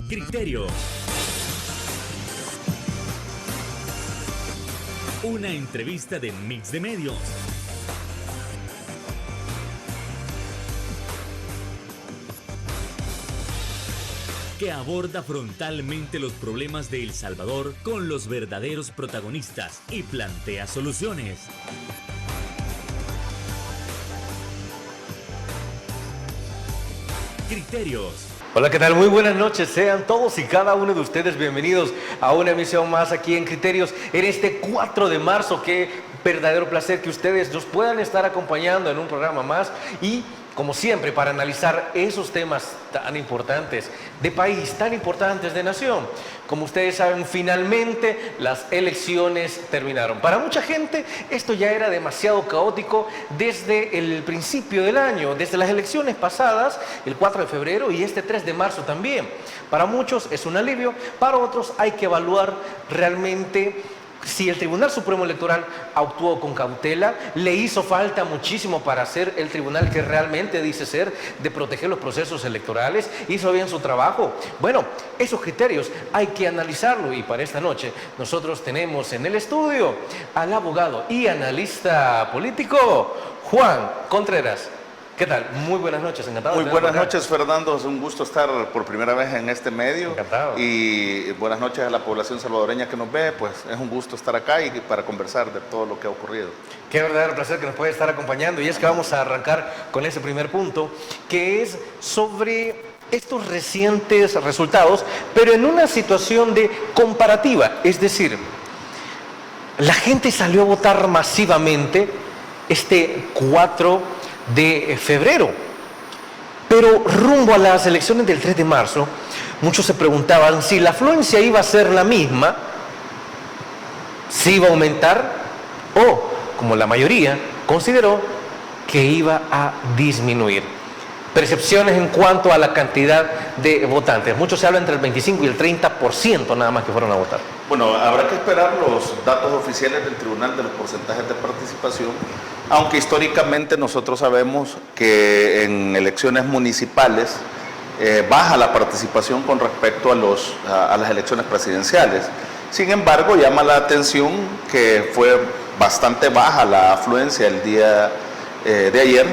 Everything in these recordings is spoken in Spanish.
Criterio. Una entrevista de Mix de Medios. Que aborda frontalmente los problemas de El Salvador con los verdaderos protagonistas y plantea soluciones. Criterios. Hola, ¿qué tal? Muy buenas noches. Sean todos y cada uno de ustedes bienvenidos a una emisión más aquí en Criterios en este 4 de marzo. Qué verdadero placer que ustedes nos puedan estar acompañando en un programa más y, como siempre, para analizar esos temas tan importantes de país, tan importantes de nación. Como ustedes saben, finalmente las elecciones terminaron. Para mucha gente esto ya era demasiado caótico desde el principio del año, desde las elecciones pasadas, el 4 de febrero y este 3 de marzo también. Para muchos es un alivio, para otros hay que evaluar realmente si el Tribunal Supremo Electoral actuó con cautela, le hizo falta muchísimo para ser el tribunal que realmente dice ser, de proteger los procesos electorales, hizo bien su trabajo. Bueno, esos criterios hay que analizarlo y para esta noche nosotros tenemos en el estudio al abogado y analista político Juan Contreras. ¿Qué tal? Muy buenas noches, encantado. Muy buenas noches, Fernando, es un gusto estar por primera vez en este medio. Encantado. Y buenas noches a la población salvadoreña que nos ve, pues es un gusto estar acá y para conversar de todo lo que ha ocurrido. Qué verdadero placer que nos puede estar acompañando y es que vamos a arrancar con ese primer punto, que es sobre estos recientes resultados, pero en una situación de comparativa, es decir, la gente salió a votar masivamente este 4 de febrero, pero rumbo a las elecciones del 3 de marzo, muchos se preguntaban si la afluencia iba a ser la misma, si iba a aumentar o, como la mayoría consideró, que iba a disminuir. Percepciones en cuanto a la cantidad de votantes. Muchos se habla entre el 25 y el 30% nada más que fueron a votar. Bueno, habrá que esperar los datos oficiales del tribunal de los porcentajes de participación, aunque históricamente nosotros sabemos que en elecciones municipales baja la participación con respecto a las elecciones presidenciales. Sin embargo, llama la atención que fue bastante baja la afluencia el día de ayer.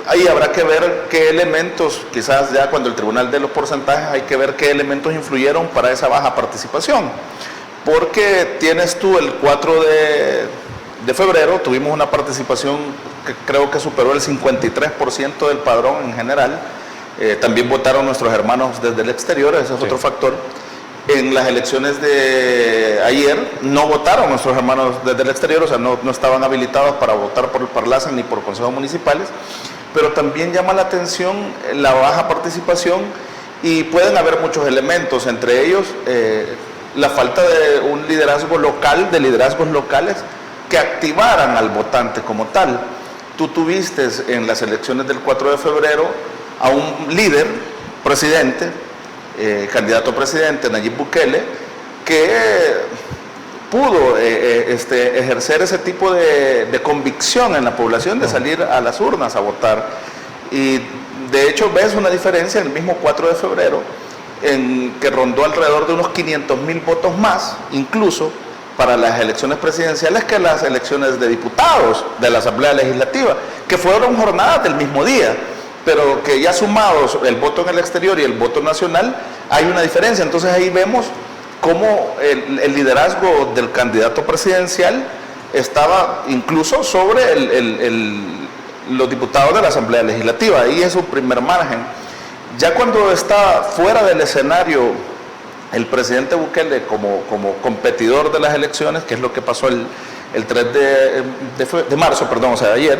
Ahí habrá que ver qué elementos, quizás ya cuando el tribunal dé los porcentajes, hay que ver qué elementos influyeron para esa baja participación. Porque tienes tú el 4 de febrero, tuvimos una participación que creo que superó el 53% del padrón en general. También votaron nuestros hermanos desde el exterior, ese es otro factor. En las elecciones de ayer no votaron nuestros hermanos desde el exterior, o sea, no estaban habilitados para votar por el Parlacen ni por consejos municipales, pero también llama la atención la baja participación y pueden haber muchos elementos, entre ellos la falta de un liderazgo local, de liderazgos locales que activaran al votante como tal. Tú tuviste en las elecciones del 4 de febrero a un líder, presidente, candidato a presidente, Nayib Bukele, que pudo ejercer ese tipo de convicción en la población de salir a las urnas a votar. Y de hecho ves una diferencia en el mismo 4 de febrero, en que rondó alrededor de unos 500,000 votos más, incluso para las elecciones presidenciales, que las elecciones de diputados de la Asamblea Legislativa, que fueron jornadas del mismo día, pero que ya sumados el voto en el exterior y el voto nacional, hay una diferencia. Entonces ahí vemos cómo el liderazgo del candidato presidencial estaba incluso sobre los diputados de la Asamblea Legislativa. Ahí es su primer margen. Ya cuando está fuera del escenario el presidente Bukele como competidor de las elecciones, que es lo que pasó el 3 de marzo, perdón, o sea, ayer,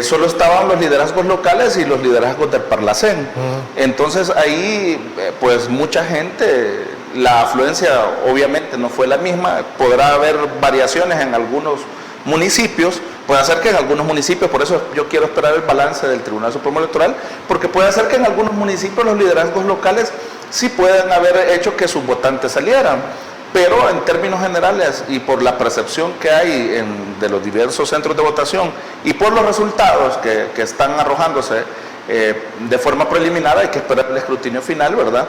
solo estaban los liderazgos locales y los liderazgos del Parlacén. Entonces ahí, pues mucha gente, la afluencia obviamente no fue la misma, podrá haber variaciones en algunos municipios, puede ser que en algunos municipios, por eso yo quiero esperar el balance del Tribunal Supremo Electoral, porque puede ser que en algunos municipios los liderazgos locales sí pueden haber hecho que sus votantes salieran. Pero en términos generales y por la percepción que hay de los diversos centros de votación y por los resultados que están arrojándose De forma preliminar hay que esperar el escrutinio final, ¿verdad?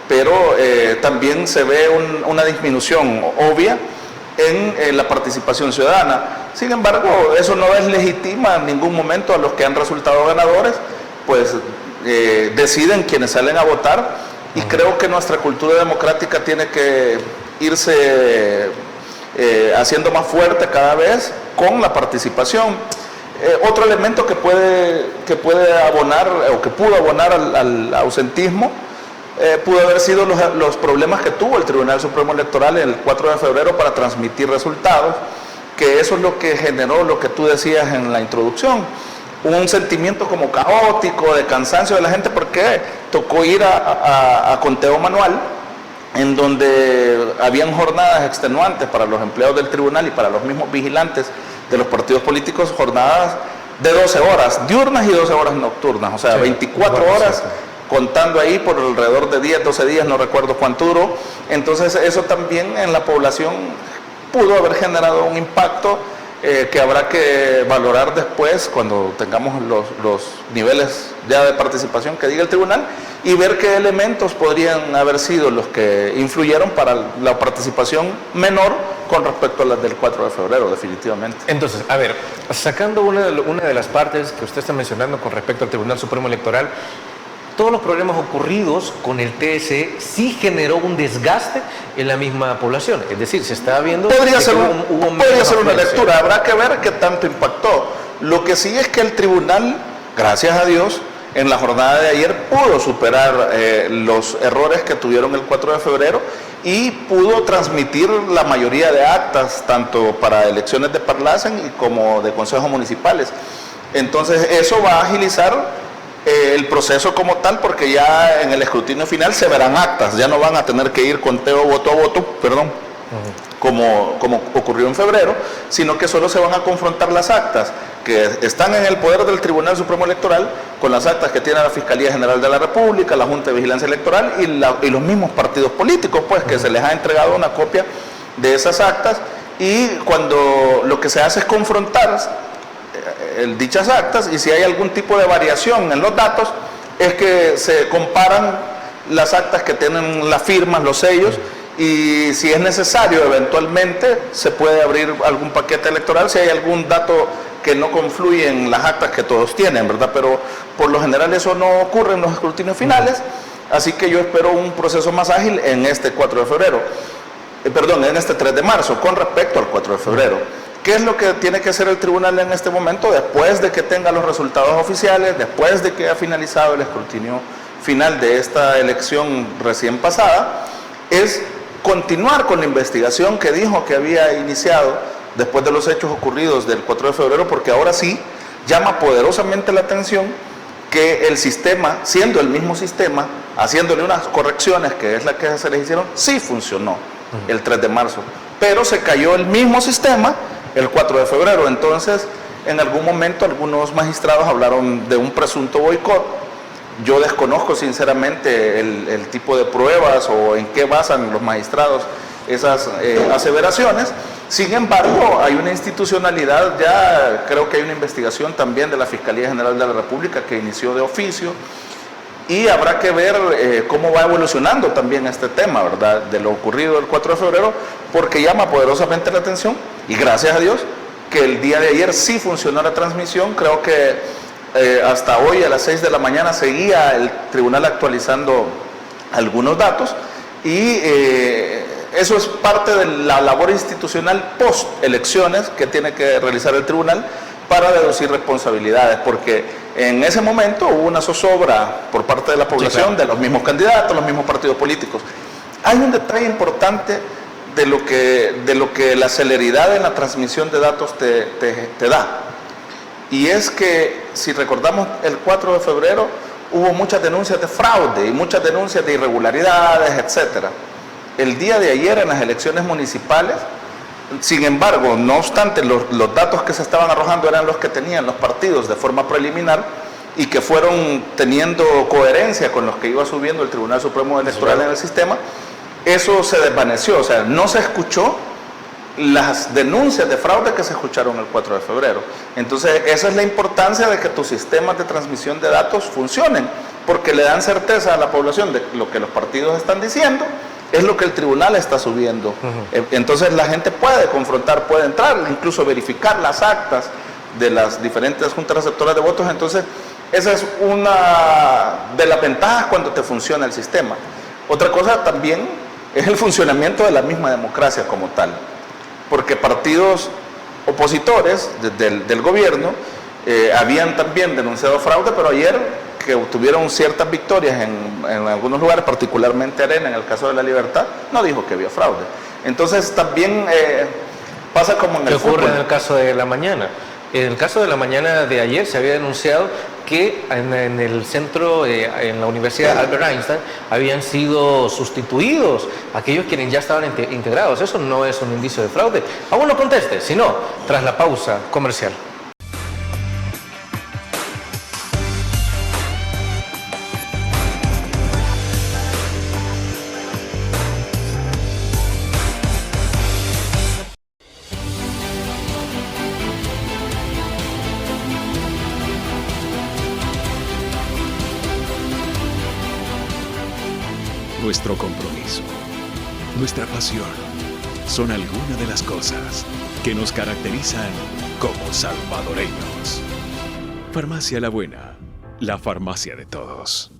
Pero también se ve una disminución obvia en la participación ciudadana. Sin embargo, eso no deslegitima en ningún momento a los que han resultado ganadores, pues deciden quienes salen a votar, y creo que nuestra cultura democrática tiene que irse haciendo más fuerte cada vez con la participación. Otro elemento que puede abonar o que pudo abonar al ausentismo pudo haber sido los problemas que tuvo el Tribunal Supremo Electoral el 4 de febrero para transmitir resultados, que eso es lo que generó lo que tú decías en la introducción, un sentimiento como caótico, de cansancio de la gente, porque tocó ir a conteo manual, en donde habían jornadas extenuantes para los empleados del tribunal y para los mismos vigilantes de los partidos políticos, jornadas de 12 horas diurnas y 12 horas nocturnas, o sea, sí, 24 horas, contando ahí por alrededor de 10, 12 días, no recuerdo cuánto duró. Entonces eso también en la población pudo haber generado un impacto que habrá que valorar después cuando tengamos los niveles ya de participación que diga el tribunal, y ver qué elementos podrían haber sido los que influyeron para la participación menor con respecto a las del 4 de febrero, definitivamente. Entonces, a ver, sacando una de las partes que usted está mencionando con respecto al Tribunal Supremo Electoral, todos los problemas ocurridos con el TSE sí generó un desgaste en la misma población. Es decir, se está viendo... Podría ser una lectura, habrá que ver qué tanto impactó. Lo que sí es que el tribunal, gracias a Dios, en la jornada de ayer pudo superar los errores que tuvieron el 4 de febrero y pudo transmitir la mayoría de actas, tanto para elecciones de Parlacen y como de consejos municipales. Entonces eso va a agilizar el proceso como tal, porque ya en el escrutinio final se verán actas, ya no van a tener que ir conteo voto a voto, perdón, como ocurrió en febrero, sino que solo se van a confrontar las actas que están en el poder del Tribunal Supremo Electoral con las actas que tiene la Fiscalía General de la República, la Junta de Vigilancia Electoral y los mismos partidos políticos, pues que se les ha entregado una copia de esas actas, y cuando lo que se hace es confrontar dichas actas, y si hay algún tipo de variación en los datos, es que se comparan las actas que tienen las firmas, los sellos, y si es necesario eventualmente se puede abrir algún paquete electoral si hay algún dato que no confluye en las actas que todos tienen, ¿verdad? Pero por lo general eso no ocurre en los escrutinios finales, así que yo espero un proceso más ágil en este 4 de febrero, en este 3 de marzo, con respecto al 4 de febrero. ¿Qué es lo que tiene que hacer el tribunal en este momento? Después de que tenga los resultados oficiales, después de que haya finalizado el escrutinio final de esta elección recién pasada, es continuar con la investigación que dijo que había iniciado después de los hechos ocurridos del 4 de febrero, porque ahora sí llama poderosamente la atención que el sistema, siendo el mismo sistema, haciéndole unas correcciones, que es la que se les hicieron, sí funcionó el 3 de marzo, pero se cayó el mismo sistema el 4 de febrero. Entonces, en algún momento algunos magistrados hablaron de un presunto boicot. Yo desconozco sinceramente el tipo de pruebas o en qué basan los magistrados esas aseveraciones. Sin embargo, hay una institucionalidad, ya creo que hay una investigación también de la Fiscalía General de la República que inició de oficio, y habrá que ver cómo va evolucionando también este tema, ¿verdad?, de lo ocurrido el 4 de febrero, porque llama poderosamente la atención, y gracias a Dios que el día de ayer sí funcionó la transmisión. Creo que hasta hoy a las 6 de la mañana seguía el tribunal actualizando algunos datos, y eso es parte de la labor institucional post elecciones que tiene que realizar el tribunal para deducir responsabilidades, porque en ese momento hubo una zozobra por parte de la población, sí, claro, de los mismos candidatos, los mismos partidos políticos. Hay un detalle importante de lo que la celeridad en la transmisión de datos te da, y es que si recordamos el 4 de febrero hubo muchas denuncias de fraude y muchas denuncias de irregularidades, etcétera. El día de ayer en las elecciones municipales, sin embargo, no obstante, los datos que se estaban arrojando eran los que tenían los partidos de forma preliminar y que fueron teniendo coherencia con los que iba subiendo el Tribunal Supremo Electoral en el sistema. Eso se desvaneció, o sea, no se escuchó las denuncias de fraude que se escucharon el 4 de febrero. Entonces, esa es la importancia de que tus sistemas de transmisión de datos funcionen, porque le dan certeza a la población de lo que los partidos están diciendo, es lo que el tribunal está subiendo. Entonces, la gente puede confrontar, puede entrar, incluso verificar las actas de las diferentes juntas receptoras de votos. Entonces, esa es una de las ventajas cuando te funciona el sistema. Otra cosa también es el funcionamiento de la misma democracia como tal, porque partidos opositores del gobierno habían también denunciado fraude, pero ayer que obtuvieron ciertas victorias en algunos lugares, particularmente Arena, en el caso de La Libertad, no dijo que había fraude. Entonces también pasa como en el fútbol. ¿Qué ocurre en el caso de la mañana? En el caso de la mañana de ayer se había denunciado que en el centro, en la Universidad Albert Einstein, habían sido sustituidos aquellos quienes ya estaban integrados. Eso no es un indicio de fraude. Aún no conteste, sino tras la pausa comercial. Nuestro compromiso, nuestra pasión, son algunas de las cosas que nos caracterizan como salvadoreños. Farmacia La Buena, la farmacia de todos.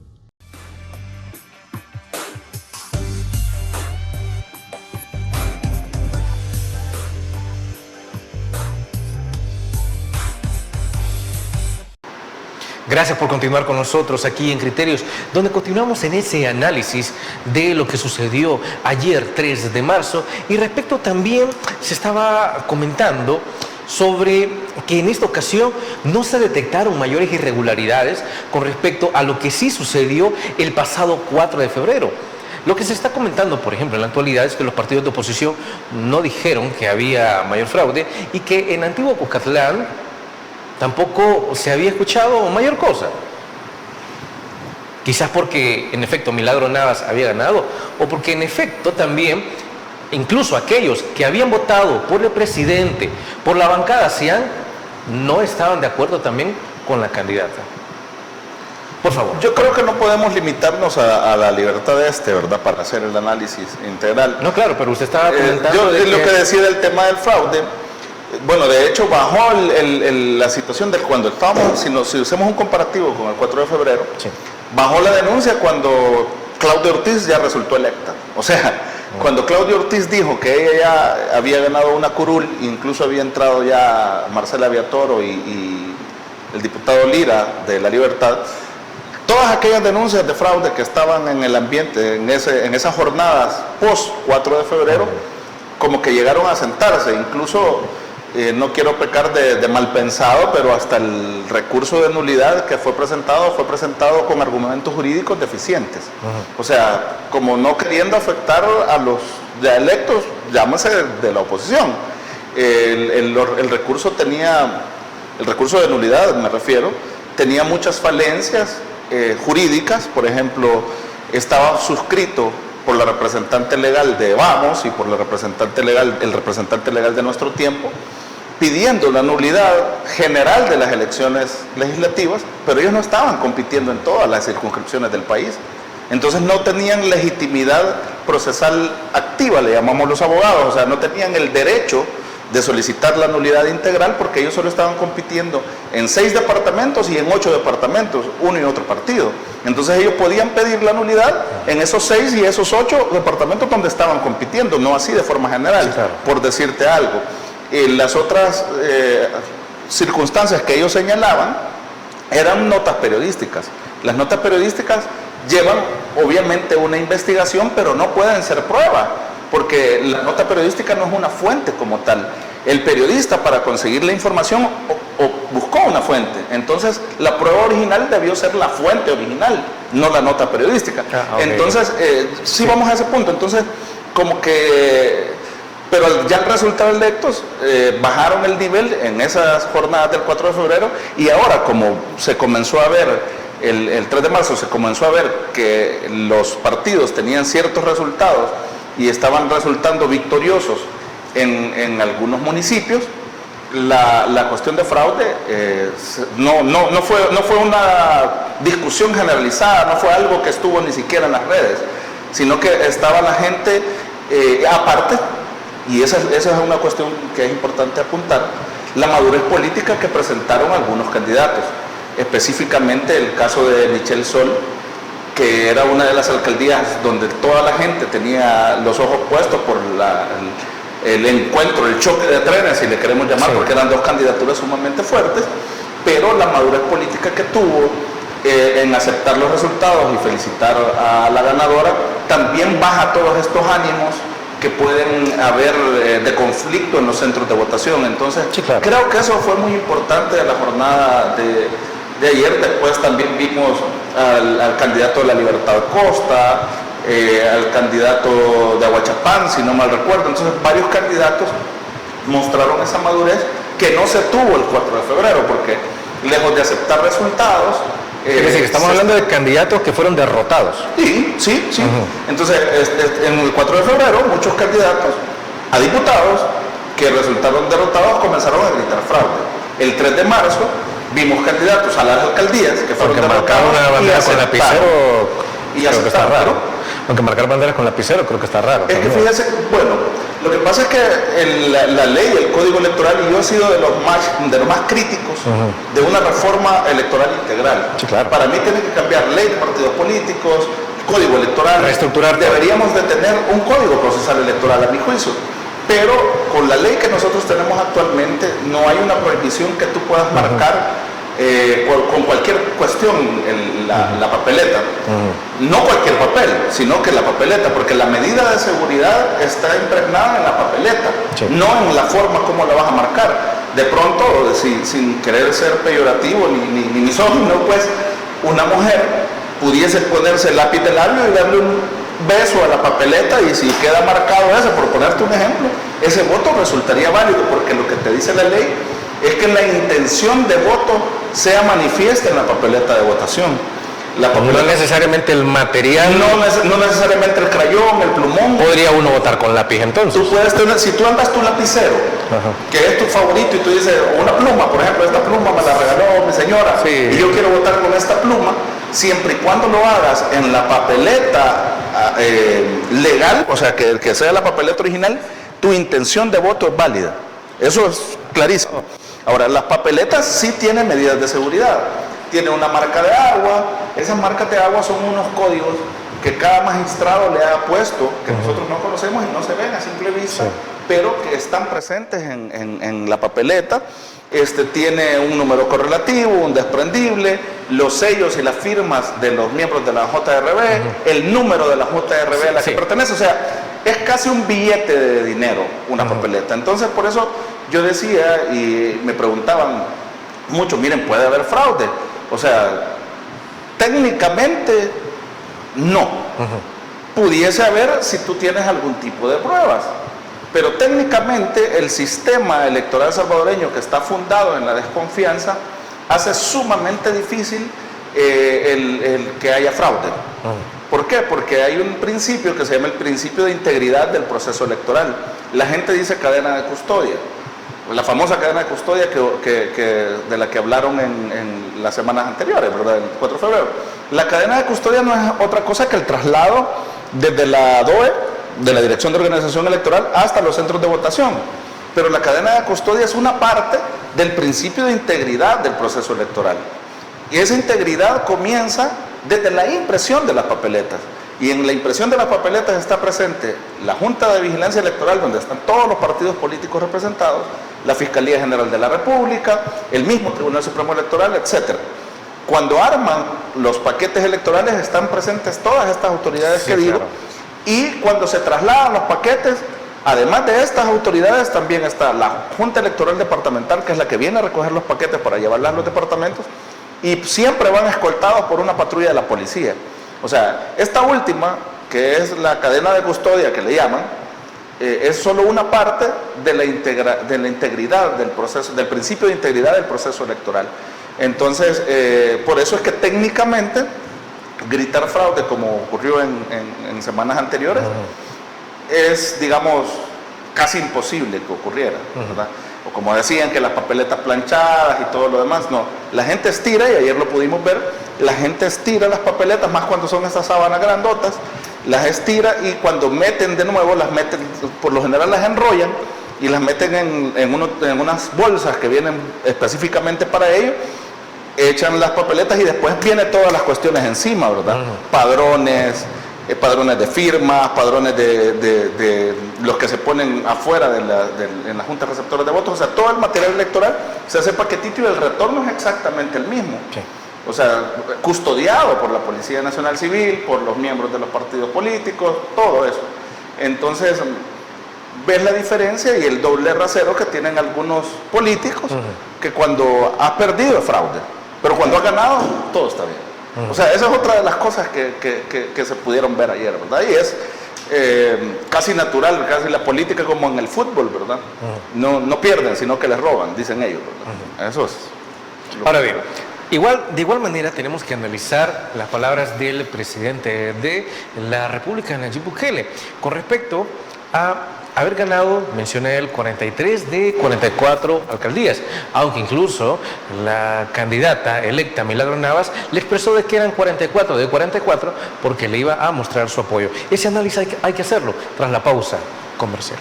Gracias por continuar con nosotros aquí en Criterios, donde continuamos en ese análisis de lo que sucedió ayer 3 de marzo y respecto también se estaba comentando sobre que en esta ocasión no se detectaron mayores irregularidades con respecto a lo que sí sucedió el pasado 4 de febrero. Lo que se está comentando, por ejemplo, en la actualidad es que los partidos de oposición no dijeron que había mayor fraude y que en Antiguo Cucatlán tampoco se había escuchado mayor cosa. Quizás porque en efecto Milagro Navas había ganado, o porque en efecto también incluso aquellos que habían votado por el presidente, por la bancada CIAN, no estaban de acuerdo también con la candidata. Por favor. Yo creo que no podemos limitarnos a la libertad ¿verdad? Para hacer el análisis integral. No, claro, pero usted estaba comentando lo que decía del tema del fraude. Bueno, de hecho bajó la situación de cuando estábamos, si hacemos un comparativo con el 4 de febrero, sí, bajó la denuncia cuando Claudia Ortiz ya resultó electa. O sea, cuando Claudia Ortiz dijo que ella ya había ganado una curul, incluso había entrado ya Marcela Viatoro y el diputado Lira de La Libertad, todas aquellas denuncias de fraude que estaban en el ambiente, en esas jornadas post 4 de febrero, como que llegaron a sentarse, incluso... no quiero pecar de mal pensado, pero hasta el recurso de nulidad que fue presentado con argumentos jurídicos deficientes. O sea, como no queriendo afectar a los ya electos, llámese de la oposición. El recurso de nulidad, me refiero, tenía muchas falencias jurídicas. Por ejemplo, estaba suscrito por la representante legal de Vamos y por el representante legal de Nuestro Tiempo, pidiendo la nulidad general de las elecciones legislativas, pero ellos no estaban compitiendo en todas las circunscripciones del país. Entonces no tenían legitimidad procesal activa, le llamamos los abogados, o sea, no tenían el derecho de solicitar la nulidad integral porque ellos solo estaban compitiendo en 6 departamentos y en 8 departamentos, uno y otro partido. Entonces ellos podían pedir la nulidad en esos 6 y esos 8 departamentos donde estaban compitiendo, no así de forma general, sí, claro, por decirte algo. Las otras circunstancias que ellos señalaban eran notas periodísticas. Las notas periodísticas llevan obviamente una investigación, pero no pueden ser prueba, porque la nota periodística no es una fuente como tal. El periodista, para conseguir la información, buscó una fuente. Entonces, la prueba original debió ser la fuente original, no la nota periodística. Okay. Entonces, sí, vamos a ese punto. Entonces, como que... Pero ya al resultar electos, bajaron el nivel en esas jornadas del 4 de febrero y ahora, como se comenzó a ver, el 3 de marzo se comenzó a ver que los partidos tenían ciertos resultados y estaban resultando victoriosos en algunos municipios la cuestión de fraude no fue una discusión generalizada, no fue algo que estuvo ni siquiera en las redes, sino que estaba la gente aparte, y esa es una cuestión que es importante apuntar, la madurez política que presentaron algunos candidatos, específicamente el caso de Michelle Sol, que era una de las alcaldías donde toda la gente tenía los ojos puestos por el encuentro, el choque de trenes, si le queremos llamar, porque eran dos candidaturas sumamente fuertes, pero la madurez política que tuvo en aceptar los resultados y felicitar a la ganadora, también baja todos estos ánimos que pueden haber de conflicto en los centros de votación. Entonces, creo que eso fue muy importante de la jornada de ayer. Después también vimos al candidato de la Libertad Costa, al candidato de Aguachapán, si no mal recuerdo. Entonces, varios candidatos mostraron esa madurez que no se tuvo el 4 de febrero, porque lejos de aceptar resultados... es decir, estamos hablando de candidatos que fueron derrotados. Sí. Entonces, en el 4 de febrero, muchos candidatos a diputados que resultaron derrotados comenzaron a gritar fraude. El 3 de marzo vimos candidatos a las alcaldías que fueron derrotados y aceptaron. Y aceptaron. Aunque marcar banderas con lapicero creo que está raro. Es que fíjese, bueno, lo que pasa es que la ley, el código electoral, y yo he sido de los más críticos de una reforma electoral integral. Sí, claro. Para mí tiene que cambiar ley de partidos políticos, código electoral. Reestructurar. Deberíamos de tener un código procesal electoral, a mi juicio. Pero con la ley que nosotros tenemos actualmente, no hay una prohibición que tú puedas marcar con cualquier cuestión la papeleta. No cualquier papel, sino que la papeleta, porque la medida de seguridad está impregnada en la papeleta, no en la forma como la vas a marcar. De pronto, sin querer ser peyorativo ni misógino, pues una mujer pudiese ponerse el lápiz de labio y darle un beso a la papeleta, y si queda marcado eso, por ponerte un ejemplo, ese voto resultaría válido, porque lo que te dice la ley es que la intención de voto sea manifiesta en la papeleta de votación. No necesariamente el material. No necesariamente el crayón, el plumón. ¿Podría uno votar con lápiz entonces? Tú puedes tener, si tú andas tu lapicero, que es tu favorito, y tú dices, una pluma, por ejemplo, esta pluma me la regaló mi señora, y yo quiero votar con esta pluma, siempre y cuando lo hagas en la papeleta legal, o sea, que sea la papeleta original, tu intención de voto es válida. Eso es clarísimo. Ahora, las papeletas sí tienen medidas de seguridad. Tiene una marca de agua. Esas marcas de agua son unos códigos que cada magistrado le ha puesto, que nosotros no conocemos y no se ven a simple vista, pero que están presentes en la papeleta. Tiene un número correlativo, un desprendible, los sellos y las firmas de los miembros de la JRB, el número de la JRB a la que pertenece. O sea, es casi un billete de dinero una papeleta. Entonces, por eso yo decía, y me preguntaban mucho, miren, ¿puede haber fraude? O sea, técnicamente no. Pudiese haber si tú tienes algún tipo de pruebas, pero técnicamente el sistema electoral salvadoreño, que está fundado en la desconfianza, hace sumamente difícil el que haya fraude. ¿Por qué? Porque hay un principio que se llama el principio de integridad del proceso electoral. La gente dice cadena de custodia, la famosa cadena de custodia de la que hablaron en las semanas anteriores, ¿verdad? El 4 de febrero. La cadena de custodia no es otra cosa que el traslado desde la DOE, de la Dirección de Organización Electoral, hasta los centros de votación. Pero la cadena de custodia es una parte del principio de integridad del proceso electoral. Y esa integridad comienza desde la impresión de las papeletas. Y en la impresión de las papeletas está presente la Junta de Vigilancia Electoral, donde están todos los partidos políticos representados, la Fiscalía General de la República, el mismo Tribunal Supremo Electoral, etc. Cuando arman los paquetes electorales están presentes todas estas autoridades que digo, y cuando se trasladan los paquetes, además de estas autoridades, también está la Junta Electoral Departamental, que es la que viene a recoger los paquetes para llevarlos a los departamentos, y siempre van escoltados por una patrulla de la policía. O sea, esta última, que es la cadena de custodia que le llaman, es solo una parte de la integridad del proceso, del principio de integridad del proceso electoral. Entonces, por eso es que técnicamente gritar fraude, como ocurrió en semanas anteriores, es, digamos, casi imposible que ocurriera, ¿verdad? O como decían, que las papeletas planchadas y todo lo demás, no. La gente estira, y ayer lo pudimos ver, la gente estira las papeletas, más cuando son estas sábanas grandotas, las estira, y cuando meten de nuevo, las meten, por lo general las enrollan y las meten en unas bolsas que vienen específicamente para ello, echan las papeletas y después vienen todas las cuestiones encima, ¿verdad? Padrones de firmas, padrones de los que se ponen afuera en la Junta Receptora de Votos, o sea, todo el material electoral se hace paquetito y el retorno es exactamente el mismo. Sí. O sea, custodiado por la Policía Nacional Civil, por los miembros de los partidos políticos, todo eso. Entonces, ves la diferencia y el doble rasero que tienen algunos políticos, que cuando has perdido es fraude, pero cuando has ganado, todo está bien. O sea, esa es otra de las cosas que se pudieron ver ayer, ¿verdad? Y es casi natural, casi la política como en el fútbol, ¿verdad? No pierden, sino que les roban, dicen ellos, ¿verdad? Eso es. Ahora bien, de igual manera tenemos que analizar las palabras del presidente de la República, Nayib Bukele, con respecto a haber ganado, mencioné él, 43 de 44 alcaldías, aunque incluso la candidata electa Milagro Navas le expresó de que eran 44 de 44 porque le iba a mostrar su apoyo. Ese análisis hay que hacerlo tras la pausa comercial.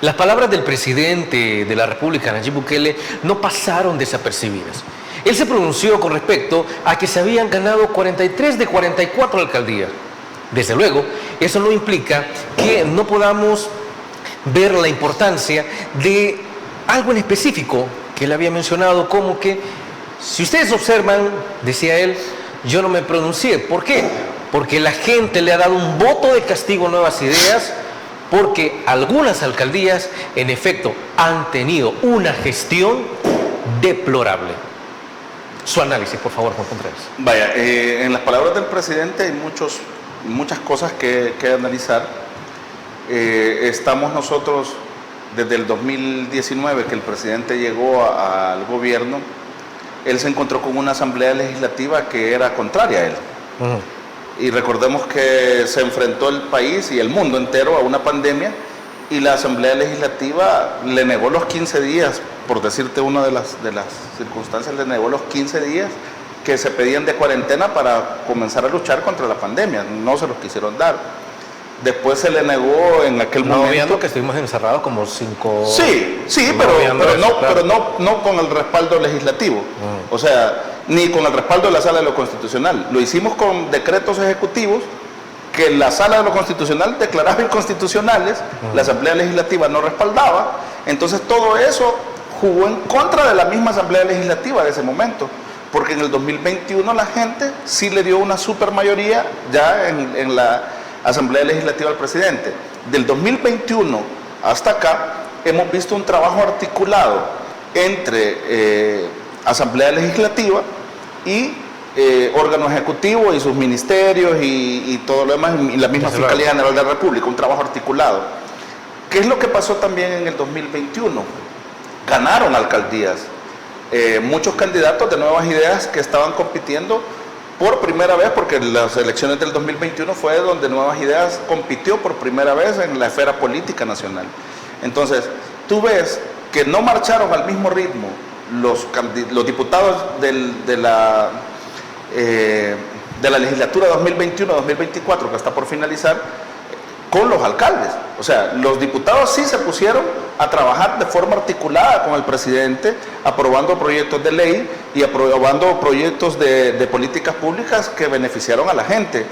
Las palabras del presidente de la República, Nayib Bukele, no pasaron desapercibidas. Él se pronunció con respecto a que se habían ganado 43 de 44 alcaldías. Desde luego, eso no implica que no podamos ver la importancia de algo en específico que él había mencionado, como que, si ustedes observan, decía él, yo no me pronuncié. ¿Por qué? Porque la gente le ha dado un voto de castigo a Nuevas Ideas, porque algunas alcaldías, en efecto, han tenido una gestión deplorable. Su análisis, por favor, Juan Contreras. Vaya, en las palabras del presidente hay muchas cosas que analizar. Estamos nosotros, desde el 2019, que el presidente llegó al gobierno, él se encontró con una asamblea legislativa que era contraria a él. Y recordemos que se enfrentó el país y el mundo entero a una pandemia, y la Asamblea Legislativa le negó los 15 días, por decirte una de las circunstancias, le negó los 15 días que se pedían de cuarentena para comenzar a luchar contra la pandemia. No se los quisieron dar. Después se le negó en aquel momento... Viendo que estuvimos encerrados como 5... Sí, pero no con el respaldo legislativo. O sea, ni con el respaldo de la Sala de lo Constitucional. Lo hicimos con decretos ejecutivos que la Sala de lo Constitucional declaraba inconstitucionales, la Asamblea Legislativa no respaldaba. Entonces todo eso jugó en contra de la misma Asamblea Legislativa de ese momento, porque en el 2021 la gente sí le dio una supermayoría ya en la Asamblea Legislativa al presidente. Del 2021 hasta acá hemos visto un trabajo articulado entre Asamblea Legislativa y órgano ejecutivo y sus ministerios y todo lo demás, y la misma Fiscalía General de la República, un trabajo articulado. ¿Qué es lo que pasó también en el 2021? Ganaron alcaldías, muchos candidatos de Nuevas Ideas que estaban compitiendo por primera vez, porque las elecciones del 2021 fue donde Nuevas Ideas compitió por primera vez en la esfera política nacional. Entonces, tú ves que no marcharon al mismo ritmo los diputados de la legislatura 2021-2024, que está por finalizar, con los alcaldes. O sea, los diputados sí se pusieron a trabajar de forma articulada con el presidente, aprobando proyectos de ley y aprobando proyectos de políticas públicas que beneficiaron a la gente.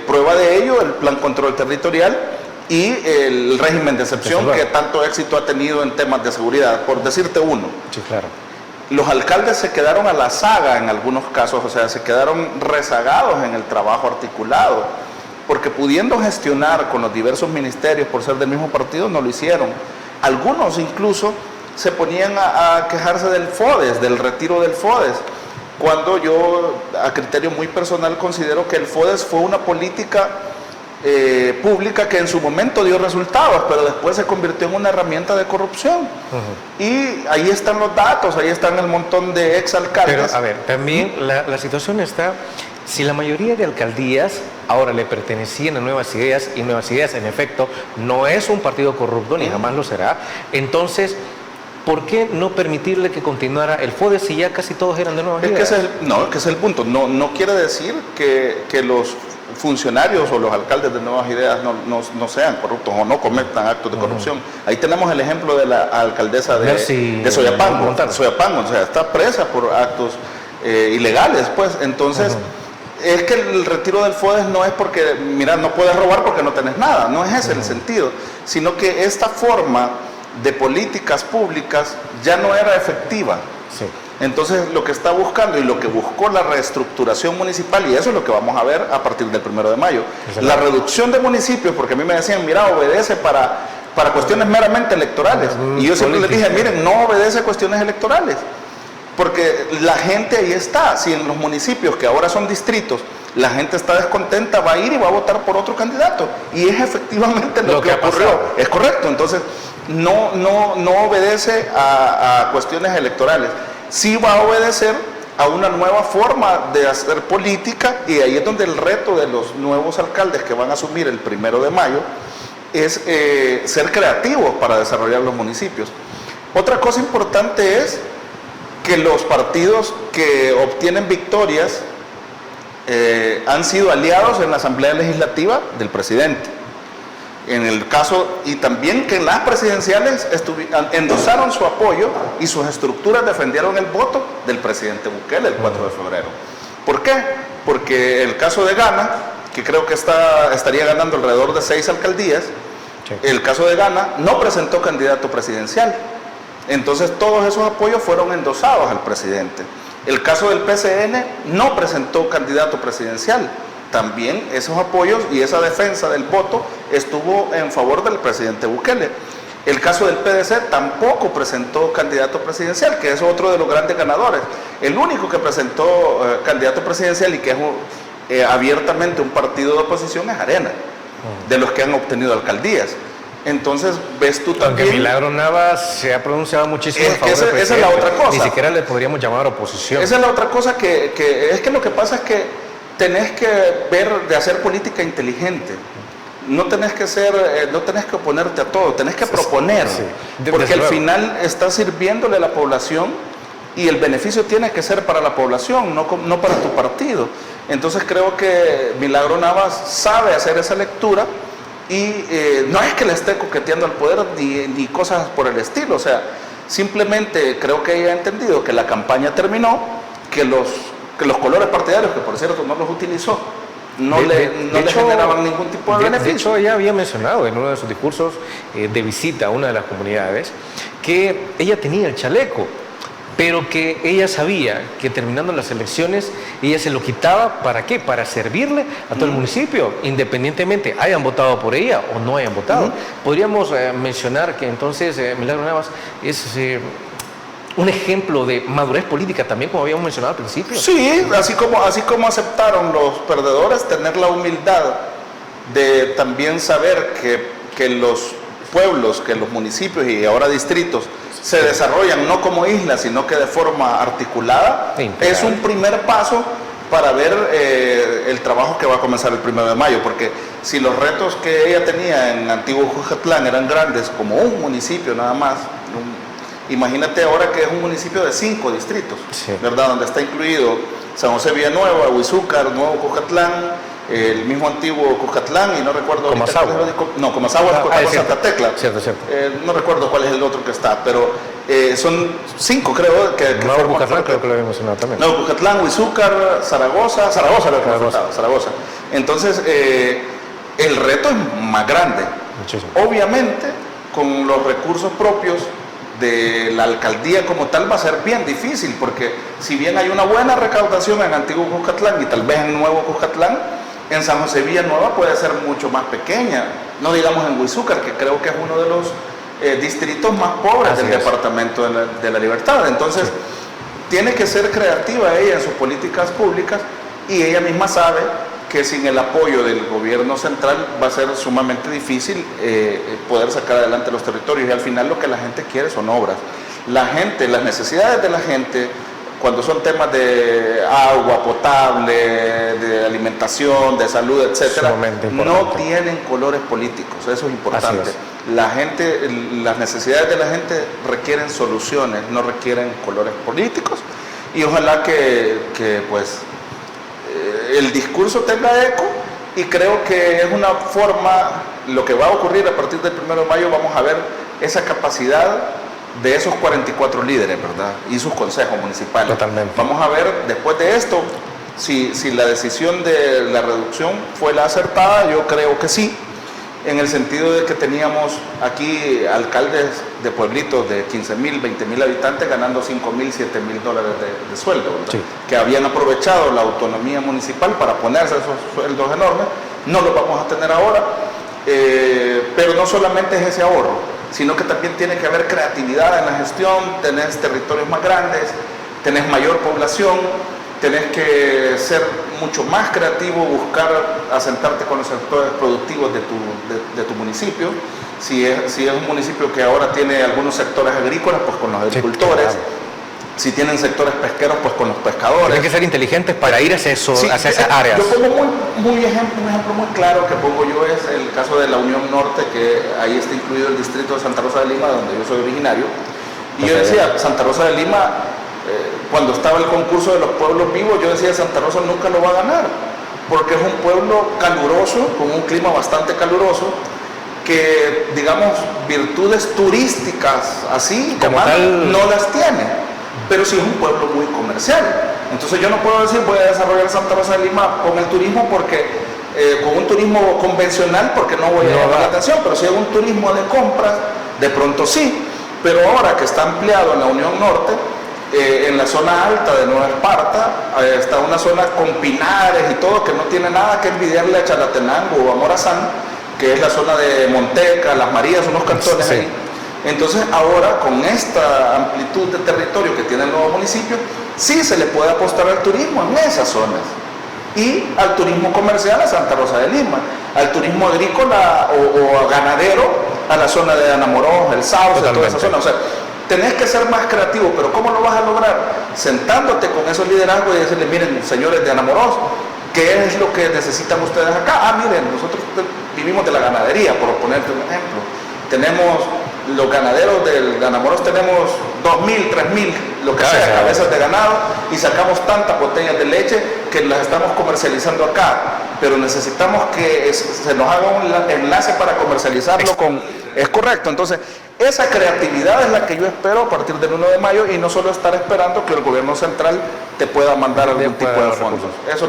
Prueba de ello, el Plan Control Territorial y el régimen de excepción que tanto éxito ha tenido en temas de seguridad, por decirte uno. Sí, claro. Los alcaldes se quedaron a la saga en algunos casos, o sea, se quedaron rezagados en el trabajo articulado, porque pudiendo gestionar con los diversos ministerios por ser del mismo partido, no lo hicieron. Algunos incluso se ponían a quejarse del FODES, del retiro del FODES, cuando yo, a criterio muy personal, considero que el FODES fue una política pública que en su momento dio resultados, pero después se convirtió en una herramienta de corrupción. Y ahí están los datos, ahí están el montón de exalcaldes. Pero, a ver, también la situación está, si la mayoría de alcaldías ahora le pertenecían a Nuevas Ideas, y Nuevas Ideas, en efecto, no es un partido corrupto, ni jamás lo será, entonces, ¿por qué no permitirle que continuara el FODES si ya casi todos eran de Nuevas Ideas? Que ese es el punto. No quiere decir que los funcionarios o los alcaldes de Nuevas Ideas no sean corruptos o no cometan actos de corrupción. Ahí tenemos el ejemplo de la alcaldesa de Soyapango, o sea, está presa por actos ilegales, pues. Entonces, es que el retiro del FODES no es porque, mira, no puedes robar porque no tenés nada, no es ese el sentido, sino que esta forma de políticas públicas ya no era efectiva. Sí. Entonces, lo que está buscando y lo que buscó la reestructuración municipal, y eso es lo que vamos a ver a partir del 1 de mayo, la reducción de municipios, porque a mí me decían, mira, obedece para cuestiones meramente electorales. Y yo siempre les dije, miren, no obedece cuestiones electorales, porque la gente ahí está. Si en los municipios que ahora son distritos, la gente está descontenta, va a ir y va a votar por otro candidato. Y es efectivamente lo que ocurrió. Es correcto. Entonces, no obedece a cuestiones electorales. Sí va a obedecer a una nueva forma de hacer política, y ahí es donde el reto de los nuevos alcaldes que van a asumir el 1 de mayo es ser creativos para desarrollar los municipios. Otra cosa importante es que los partidos que obtienen victorias han sido aliados en la Asamblea Legislativa del presidente. En el caso, y también que en las presidenciales endosaron su apoyo y sus estructuras defendieron el voto del presidente Bukele el 4 de febrero. ¿Por qué? Porque el caso de Ghana, que creo que estaría ganando alrededor de 6 alcaldías, el caso de Ghana no presentó candidato presidencial. Entonces todos esos apoyos fueron endosados al presidente. El caso del PCN no presentó candidato presidencial. También esos apoyos y esa defensa del voto estuvo en favor del presidente Bukele. El caso del PDC tampoco presentó candidato presidencial, que es otro de los grandes ganadores. El único que presentó candidato presidencial y que es abiertamente un partido de oposición es Arena, de los que han obtenido alcaldías. Entonces, ves tú también... Aunque Milagro Navas se ha pronunciado muchísimo en favor del presidente. Esa es la otra cosa. Ni siquiera le podríamos llamar oposición. Esa es la otra cosa que lo que pasa es que tenés que ver de hacer política inteligente. No tenés que oponerte a todo, tenés que proponer. Porque al final estás sirviéndole a la población y el beneficio tiene que ser para la población, no para tu partido. Entonces creo que Milagro Navas sabe hacer esa lectura y no es que le esté coqueteando al poder ni cosas por el estilo. O sea, simplemente creo que ella ha entendido que la campaña terminó, que los colores partidarios, que por cierto no los utilizó, no le generaban ningún tipo de beneficio. De hecho, ella había mencionado en uno de sus discursos de visita a una de las comunidades que ella tenía el chaleco, pero que ella sabía que terminando las elecciones ella se lo quitaba. ¿Para qué? Para servirle a todo el municipio, independientemente hayan votado por ella o no hayan votado. Podríamos mencionar que entonces Milagro Navas es... un ejemplo de madurez política también, como habíamos mencionado al principio. Sí, así como aceptaron los perdedores, tener la humildad de también saber que los pueblos, que los municipios y ahora distritos se desarrollan no como islas, sino que de forma articulada, es un primer paso para ver el trabajo que va a comenzar el 1 de mayo, porque si los retos que ella tenía en Antiguo Cucatlán eran grandes, como un municipio nada más, imagínate ahora que es un municipio de 5 distritos, ¿verdad? Donde está incluido San José Villanueva, Huizúcar, Nuevo Cucatlán, el mismo antiguo Cucatlán, y no recuerdo... Comasagua es Santa Tecla. Cierto. No recuerdo cuál es el otro que está, pero son 5 creo que Nuevo Cucatlán creo que lo había mencionado también. Nuevo Cucatlán, Huizúcar, Zaragoza. Entonces, el reto es más grande. Muchísimo. Obviamente, con los recursos propios de la alcaldía como tal va a ser bien difícil, porque si bien hay una buena recaudación en Antiguo Cucatlán y tal vez en Nuevo Cucatlán, en San José Villanueva puede ser mucho más pequeña, no digamos en Huizúcar, que creo que es uno de los distritos más pobres del departamento de la Libertad. Entonces, tiene que ser creativa ella en sus políticas públicas, y ella misma sabe que sin el apoyo del gobierno central va a ser sumamente difícil poder sacar adelante los territorios, y al final lo que la gente quiere son obras. La gente, las necesidades de la gente, cuando son temas de agua potable, de alimentación, de salud, etcétera, no tienen colores políticos. Eso es importante. La gente, las necesidades de la gente requieren soluciones, no requieren colores políticos, y ojalá que pues el discurso tenga eco, y creo que es una forma, lo que va a ocurrir a partir del 1 de mayo, vamos a ver esa capacidad de esos 44 líderes, ¿verdad? Y sus consejos municipales. Totalmente. Vamos a ver después de esto si la decisión de la reducción fue la acertada. Yo creo que sí, en el sentido de que teníamos aquí alcaldes de pueblitos de 15,000, 20,000 habitantes ganando 5,000, 7,000 dólares de sueldo, ¿verdad? Sí. Que habían aprovechado la autonomía municipal para ponerse esos sueldos enormes. No los vamos a tener ahora, pero no solamente es ese ahorro, sino que también tiene que haber creatividad en la gestión. Tenés territorios más grandes, tenés mayor población, tenés que ser mucho más creativo, buscar asentarte con los sectores productivos de tu municipio. Si es un municipio que ahora tiene algunos sectores agrícolas, pues con los agricultores. Sí, claro. Si tienen sectores pesqueros, pues con los pescadores. Tienen que ser inteligentes para ir hacia esas áreas. Yo pongo un ejemplo muy claro que pongo yo, es el caso de la Unión Norte, que ahí está incluido el distrito de Santa Rosa de Lima, donde yo soy originario. Y yo decía, Santa Rosa de Lima, cuando estaba el concurso de los pueblos vivos, yo decía, Santa Rosa nunca lo va a ganar, porque es un pueblo caluroso, con un clima bastante caluroso, que, digamos, virtudes turísticas así como tal no las tiene. Pero sí es un pueblo muy comercial. Entonces yo no puedo decir voy a desarrollar Santa Rosa de Lima con el turismo, porque con un turismo convencional, porque no voy a llamar la atención, pero si es un turismo de compras, de pronto sí. Pero ahora que está ampliado en la Unión Norte, en la zona alta de Nueva Esparta, está una zona con pinares y todo, que no tiene nada que envidiarle a Chalatenango o a Morazán, que es la zona de Monteca, Las Marías, unos cantones ahí. Entonces ahora, con esta amplitud de territorio que tiene el nuevo municipio, sí se le puede apostar al turismo en esas zonas, y al turismo comercial a Santa Rosa de Lima, al turismo agrícola o ganadero a la zona de Anamorós, el Sauce, toda esa zona. O sea, tenés que ser más creativo, pero ¿cómo lo vas a lograr? Sentándote con esos liderazgos y decirles, miren, señores de Anamorós, ¿qué es lo que necesitan ustedes acá? Miren, nosotros vivimos de la ganadería, por ponerte un ejemplo. Tenemos los ganaderos del Anamorós, tenemos 2,000, 3,000, lo que sea, cabezas de ganado, y sacamos tantas botellas de leche que las estamos comercializando acá, pero necesitamos que se nos haga un enlace para comercializarlo con... Es correcto. Entonces esa creatividad es la que yo espero a partir del 1 de mayo, y no solo estar esperando que el gobierno central te pueda mandar algún tipo de fondos. Eso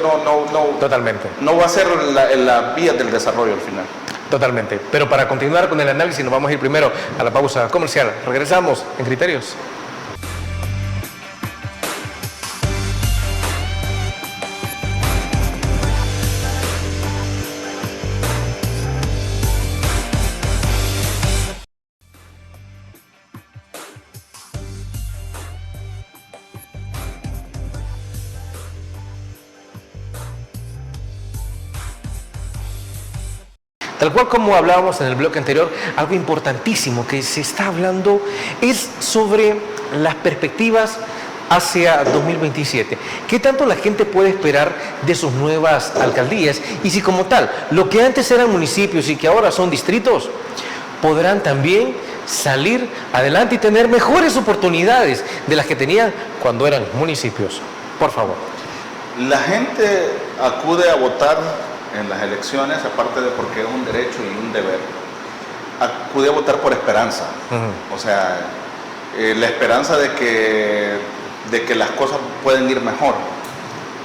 Totalmente. No va a ser la vía del desarrollo al final. Totalmente. Pero para continuar con el análisis, nos vamos a ir primero a la pausa comercial. Regresamos en Criterios. Tal cual como hablábamos en el bloque anterior, algo importantísimo que se está hablando es sobre las perspectivas hacia 2027. ¿Qué tanto la gente puede esperar de sus nuevas alcaldías? Y si como tal, lo que antes eran municipios y que ahora son distritos, podrán también salir adelante y tener mejores oportunidades de las que tenían cuando eran municipios. Por favor. La gente acude a votar en las elecciones, aparte de porque es un derecho y un deber, acude a votar por esperanza. O sea, la esperanza de que las cosas pueden ir mejor.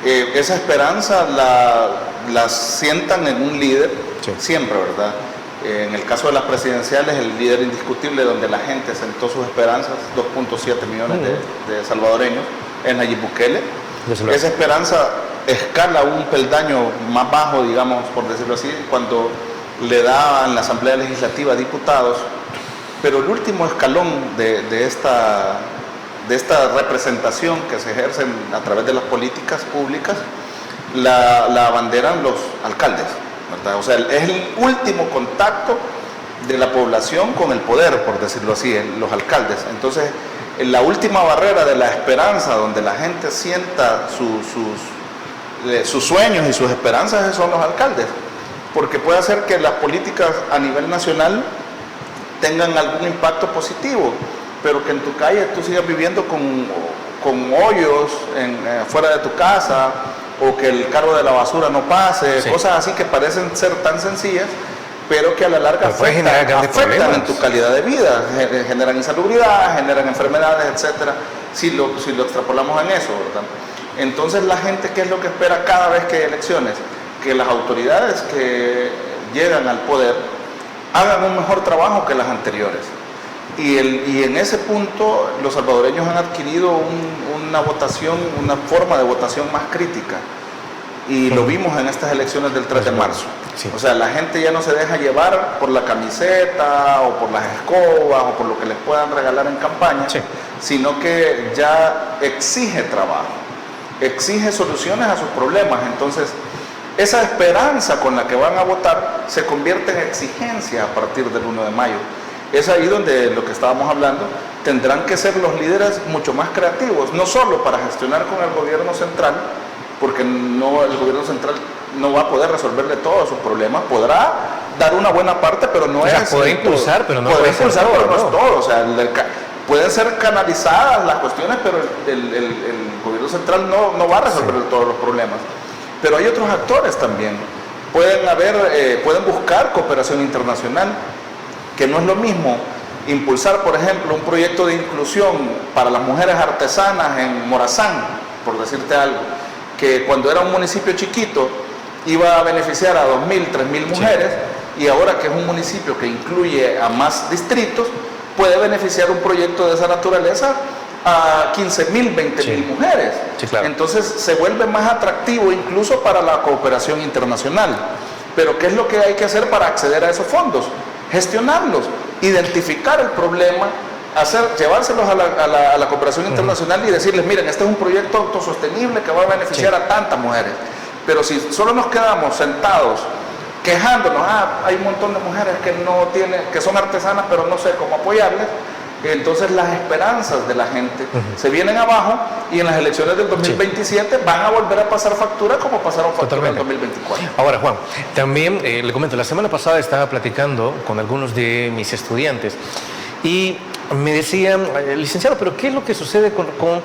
Esa esperanza la sientan en un líder, siempre, ¿verdad? En el caso de las presidenciales, el líder indiscutible donde la gente sentó sus esperanzas, 2.7 millones de salvadoreños, es Nayib Bukele. Esa esperanza escala un peldaño más bajo, digamos, por decirlo así, cuando le da en la Asamblea Legislativa diputados, pero el último escalón de esta de esta representación que se ejerce a través de las políticas públicas, la abanderan los alcaldes, ¿verdad? O sea, es el último contacto de la población con el poder, por decirlo así, los alcaldes. Entonces, la última barrera de la esperanza, donde la gente sienta sus sueños y sus esperanzas, son los alcaldes, porque puede hacer que las políticas a nivel nacional tengan algún impacto positivo, pero que en tu calle tú sigas viviendo con hoyos fuera de tu casa, o que el carro de la basura no pase, cosas así que parecen ser tan sencillas, pero que a la larga afectan en tu calidad de vida, generan insalubridad, generan enfermedades, etcétera, si lo extrapolamos en eso, ¿verdad? Entonces la gente, ¿qué es lo que espera cada vez que hay elecciones? Que las autoridades que llegan al poder hagan un mejor trabajo que las anteriores. Y en ese punto los salvadoreños han adquirido una forma de votación más crítica. Y lo vimos en estas elecciones del 3 de marzo. O sea, la gente ya no se deja llevar por la camiseta o por las escobas o por lo que les puedan regalar en campaña, sino que ya exige trabajo, exige soluciones a sus problemas. Entonces, esa esperanza con la que van a votar se convierte en exigencia a partir del 1 de mayo. Es ahí donde lo que estábamos hablando, tendrán que ser los líderes mucho más creativos, no solo para gestionar con el gobierno central, porque el gobierno central no va a poder resolverle todos sus problemas, podrá dar una buena parte, pero no es... Puede impulsar, pero no puede impulsar, pero no es todo. O sea, pueden ser canalizadas las cuestiones, pero el gobierno central no va a resolver todos los problemas. Pero hay otros actores también. Pueden buscar cooperación internacional, que no es lo mismo impulsar, por ejemplo, un proyecto de inclusión para las mujeres artesanas en Morazán, por decirte algo, que cuando era un municipio chiquito iba a beneficiar a 2.000, 3.000 mujeres, y ahora que es un municipio que incluye a más distritos, puede beneficiar un proyecto de esa naturaleza a 15.000, 20.000 mujeres. Claro. Entonces se vuelve más atractivo incluso para la cooperación internacional. Pero ¿qué es lo que hay que hacer para acceder a esos fondos? Gestionarlos, identificar el problema, llevárselos a la cooperación internacional y decirles, miren, este es un proyecto autosostenible que va a beneficiar a tantas mujeres. Pero si solo nos quedamos sentados quejándonos, hay un montón de mujeres que son artesanas, pero no sé cómo apoyarles, entonces las esperanzas de la gente se vienen abajo, y en las elecciones del 2027 van a volver a pasar factura como pasaron factura en 2024. Ahora, Juan, también le comento, la semana pasada estaba platicando con algunos de mis estudiantes y me decían, licenciado, pero ¿qué es lo que sucede con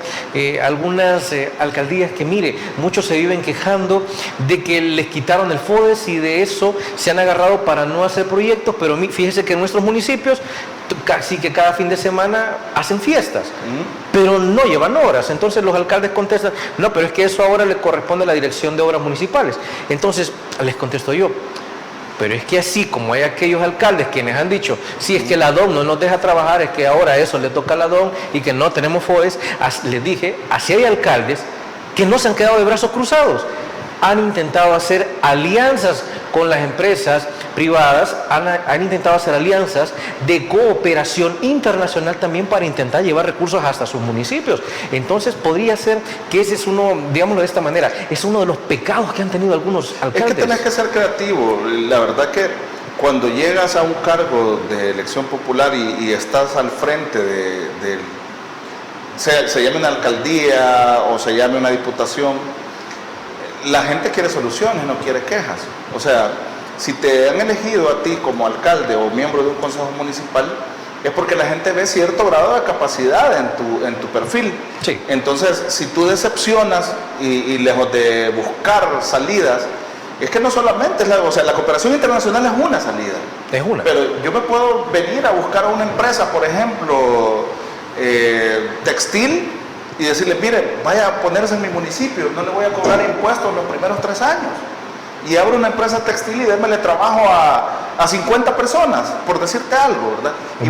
algunas alcaldías que, mire, muchos se viven quejando de que les quitaron el FODES y de eso se han agarrado para no hacer proyectos, pero fíjese que en nuestros municipios casi que cada fin de semana hacen fiestas, pero no llevan obras? Entonces los alcaldes contestan, no, pero es que eso ahora le corresponde a la Dirección de Obras Municipales. Entonces les contesto yo, pero es que así como hay aquellos alcaldes quienes han dicho, sí, es que la DOM no nos deja trabajar, es que ahora eso le toca a la DOM y que no tenemos FODES, les dije, así hay alcaldes que no se han quedado de brazos cruzados. Han intentado hacer alianzas con las empresas privadas, han intentado hacer alianzas de cooperación internacional también para intentar llevar recursos hasta sus municipios. Entonces podría ser que ese es uno, digámoslo de esta manera, es uno de los pecados que han tenido algunos alcaldes. Es que tenés que ser creativo. La verdad que cuando llegas a un cargo de elección popular y estás al frente se llame una alcaldía o se llame una diputación, la gente quiere soluciones, no quiere quejas. O sea, si te han elegido a ti como alcalde o miembro de un consejo municipal, es porque la gente ve cierto grado de capacidad en tu perfil. Sí. Entonces, si tú decepcionas y lejos de buscar salidas, es que no solamente es la cooperación internacional es una salida. Es una. Pero yo me puedo venir a buscar a una empresa, por ejemplo, textil, y decirle, mire, vaya a ponerse en mi municipio, no le voy a cobrar impuestos los primeros 3 años. Y abro una empresa textil y démele trabajo a 50 personas, por decirte algo, ¿verdad? Y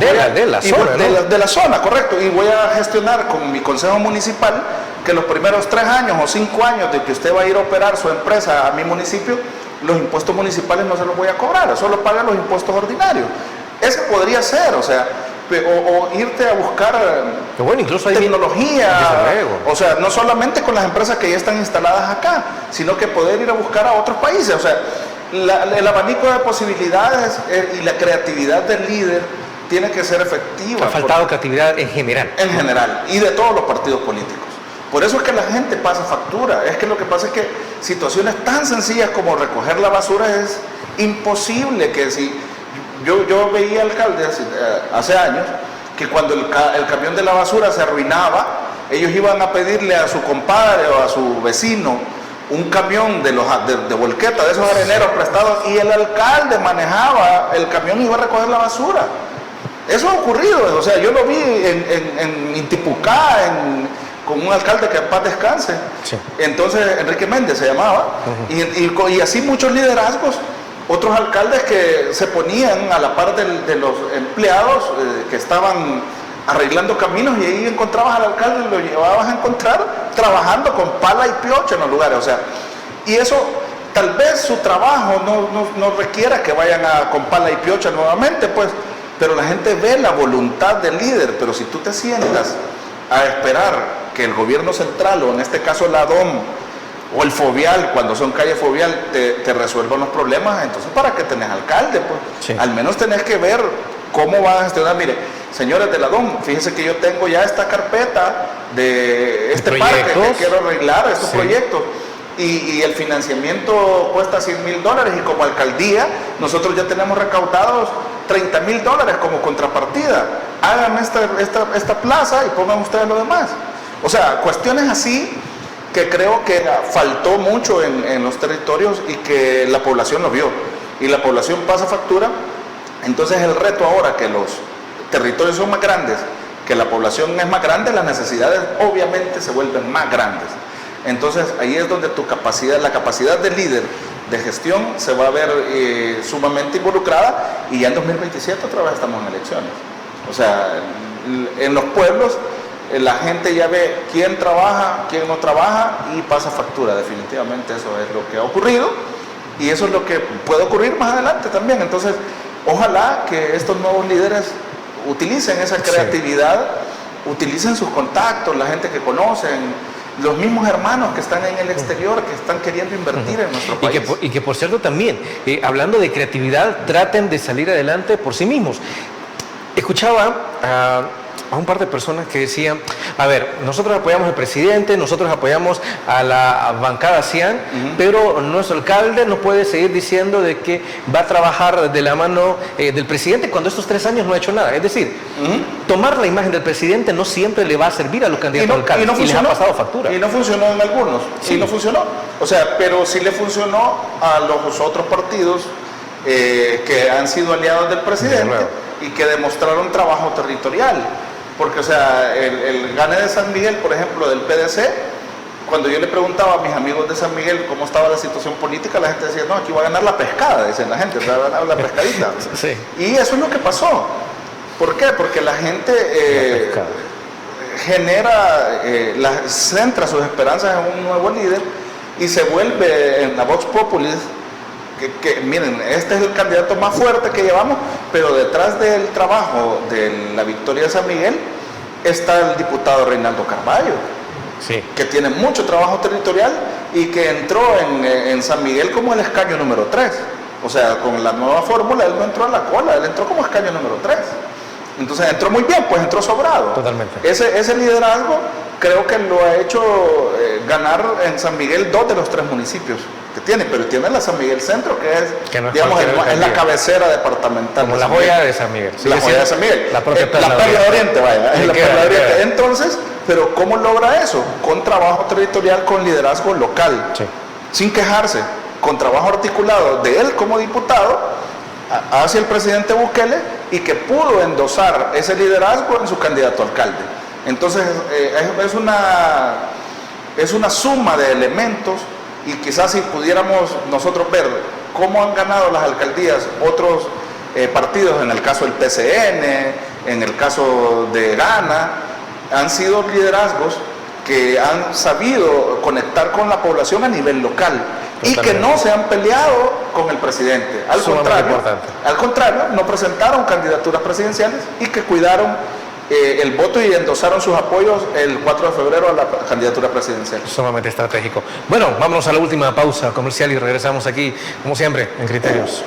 de la zona, correcto. Y voy a gestionar con mi consejo municipal que los primeros 3 años o 5 años de que usted va a ir a operar su empresa a mi municipio, los impuestos municipales no se los voy a cobrar, solo paga los impuestos ordinarios. Ese podría ser, o sea, o irte a buscar bueno, incluso hay tecnología, o sea, no solamente con las empresas que ya están instaladas acá, sino que poder ir a buscar a otros países. O sea, el abanico de posibilidades y la creatividad del líder tiene que ser efectiva. Ha faltado creatividad en general. En general, y de todos los partidos políticos. Por eso es que la gente pasa factura. Es que lo que pasa es que situaciones tan sencillas como recoger la basura es imposible. Que si yo veía alcaldes hace años que cuando el camión de la basura se arruinaba, ellos iban a pedirle a su compadre o a su vecino un camión de volqueta, de esos areneros prestados, y el alcalde manejaba el camión y iba a recoger la basura. Eso ha ocurrido, o sea, yo lo vi en Intipucá, con un alcalde que en paz descanse. Sí. Entonces, Enrique Méndez se llamaba, y así muchos liderazgos, otros alcaldes que se ponían a la par de los empleados que estaban arreglando caminos, y ahí encontrabas al alcalde y lo llevabas a encontrar trabajando con pala y piocha en los lugares. O sea, y eso, tal vez su trabajo no requiera que vayan con pala y piocha nuevamente, pues, pero la gente ve la voluntad del líder. Pero si tú te sientas a esperar que el gobierno central, o en este caso la DOM, o el Fovial, cuando son calles Fovial, te resuelvan los problemas, entonces ¿para qué tenés alcalde? Pues sí. Al menos tenés que ver cómo van a gestionar. Mire, señores de la DOM, fíjense que yo tengo ya esta carpeta de este parque que quiero arreglar, estos proyectos, y el financiamiento cuesta $100,000, y como alcaldía nosotros ya tenemos recaudados $30,000 como contrapartida. Hagan esta plaza y pongan ustedes lo demás. O sea, cuestiones así que creo que faltó mucho en los territorios, y que la población lo vio, y la población pasa factura. Entonces el reto ahora, que los territorios son más grandes, que la población es más grande, las necesidades obviamente se vuelven más grandes. Entonces ahí es donde la capacidad del líder de gestión se va a ver sumamente involucrada, y ya en 2027 otra vez estamos en elecciones. O sea, en los pueblos la gente ya ve quién trabaja, quién no trabaja, y pasa factura. Definitivamente eso es lo que ha ocurrido, y eso es lo que puede ocurrir más adelante también. Entonces, ojalá que estos nuevos líderes utilicen esa creatividad, utilicen sus contactos, la gente que conocen, los mismos hermanos que están en el exterior, que están queriendo invertir en nuestro país. Y que por cierto también, hablando de creatividad, traten de salir adelante por sí mismos. Escuchaba a un par de personas que decían, a ver, nosotros apoyamos al presidente, nosotros apoyamos a la bancada CIAN, pero nuestro alcalde no puede seguir diciendo de que va a trabajar de la mano del presidente cuando estos 3 años no ha hecho nada. Es decir, tomar la imagen del presidente no siempre le va a servir a los candidatos alcaldes, y les ha pasado factura. Y no funcionó en algunos, sí no funcionó. O sea, pero sí le funcionó a los otros partidos que han sido aliados del presidente y que demostraron trabajo territorial. Porque, o sea, el gane de San Miguel, por ejemplo, del PDC, cuando yo le preguntaba a mis amigos de San Miguel cómo estaba la situación política, la gente decía, no, aquí va a ganar la pescada, dicen la gente, va a ganar la pescadita. Sí. Y eso es lo que pasó. ¿Por qué? Porque la gente centra sus esperanzas en un nuevo líder, y se vuelve en la Vox Populi. Que miren, este es el candidato más fuerte que llevamos, pero detrás del trabajo de la victoria de San Miguel está el diputado Reinaldo Carballo, que tiene mucho trabajo territorial, y que entró en San Miguel como el escaño número 3. O sea, con la nueva fórmula él no entró a la cola, él entró como escaño número 3. Entonces entró muy bien, pues entró sobrado. Totalmente. Ese liderazgo creo que lo ha hecho ganar en San Miguel 2 de los 3 municipios que tiene, pero tiene la San Miguel Centro, que es, digamos, es la cabecera departamental. Como la joya de San Miguel. La joya de San Miguel. La propia Perla de Oriente, vaya. Es la Perla de Oriente. Entonces, pero ¿cómo logra eso? Con trabajo territorial, con liderazgo local, sin quejarse, con trabajo articulado de él como diputado hacia el presidente Bukele, y que pudo endosar ese liderazgo en su candidato a alcalde. Entonces, es una suma de elementos, y quizás si pudiéramos nosotros ver cómo han ganado las alcaldías otros partidos, en el caso del PCN, en el caso de Gana, han sido liderazgos que han sabido conectar con la población a nivel local, y que no se han peleado con el presidente. Al contrario, no presentaron candidaturas presidenciales y que cuidaron el voto y endosaron sus apoyos el 4 de febrero a la candidatura presidencial. Sumamente estratégico. Bueno, vámonos a la última pausa comercial y regresamos aquí, como siempre, en Criterios.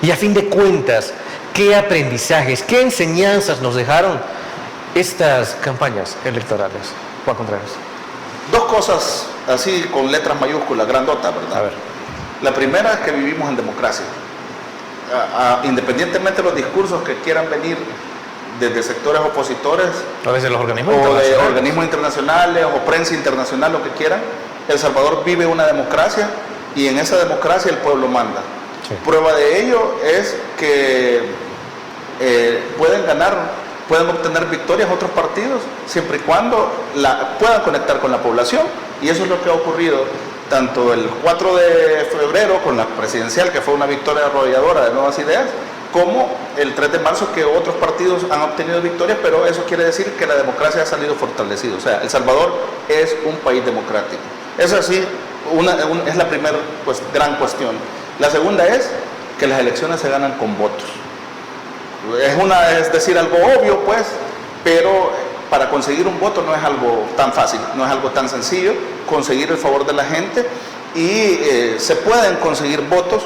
Y a fin de cuentas, ¿qué aprendizajes, qué enseñanzas nos dejaron estas campañas electorales? Juan Contreras. Dos cosas así con letras mayúsculas, grandotas, ¿verdad? A ver. La primera es que vivimos en democracia. Independientemente de los discursos que quieran venir desde sectores opositores A veces los organismos o de internacionales. organismos internacionales o prensa internacional, lo que quieran, El Salvador vive una democracia y en esa democracia el pueblo manda. Sí. Prueba de ello es que pueden obtener victorias otros partidos siempre y cuando puedan conectar con la población, y eso es lo que ha ocurrido tanto el 4 de febrero con la presidencial, que fue una victoria arrolladora de Nuevas Ideas, como el 3 de marzo, que otros partidos han obtenido victorias, pero eso quiere decir que la democracia ha salido fortalecida. O sea, El Salvador es un país democrático. Eso sí, es la primera gran cuestión. La segunda es que las elecciones se ganan con votos. Es decir, algo obvio, pues, pero para conseguir un voto no es algo tan fácil, no es algo tan sencillo conseguir el favor de la gente, y se pueden conseguir votos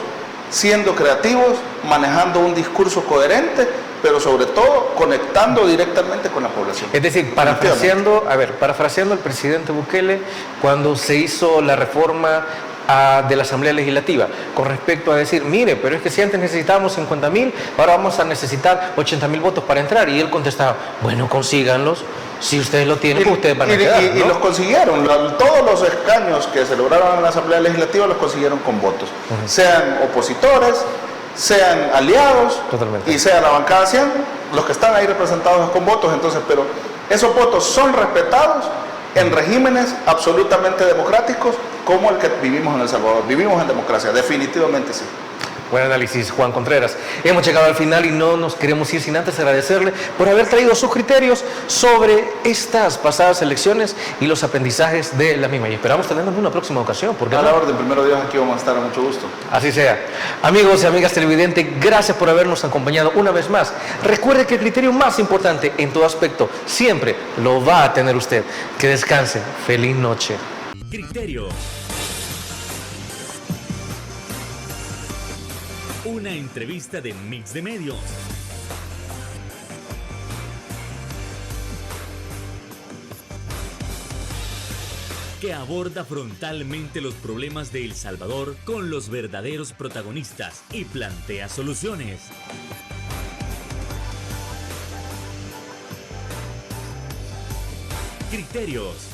siendo creativos, manejando un discurso coherente, pero sobre todo conectando directamente con la población. Es decir, parafraseando al presidente Bukele cuando se hizo la reforma de la Asamblea Legislativa, con respecto a decir, mire, pero es que si antes necesitábamos 50,000, ahora vamos a necesitar 80,000 votos para entrar, y él contestaba, bueno, consíganlos, si ustedes lo tienen, pues ustedes van a quedar, ¿no? Y los consiguieron, todos los escaños que se lograron en la Asamblea Legislativa los consiguieron con votos, sean opositores, sean aliados, Totalmente. y sea la bancada 100, los que están ahí representados con votos. Entonces, pero esos votos son respetados en regímenes absolutamente democráticos como el que vivimos en El Salvador. Vivimos en democracia, definitivamente sí. Buen análisis, Juan Contreras. Hemos llegado al final y no nos queremos ir sin antes agradecerle por haber traído sus criterios sobre estas pasadas elecciones y los aprendizajes de la misma. Y esperamos tenernos en una próxima ocasión. ¿Por qué A no? la orden, primero Dios, aquí vamos a estar, a mucho gusto. Así sea. Amigos y amigas televidentes, gracias por habernos acompañado una vez más. Recuerde que el criterio más importante en todo aspecto siempre lo va a tener usted. Que descanse. Feliz noche. Criterio. Una entrevista de Mix de Medios. Que aborda frontalmente los problemas de El Salvador con los verdaderos protagonistas y plantea soluciones. Criterios.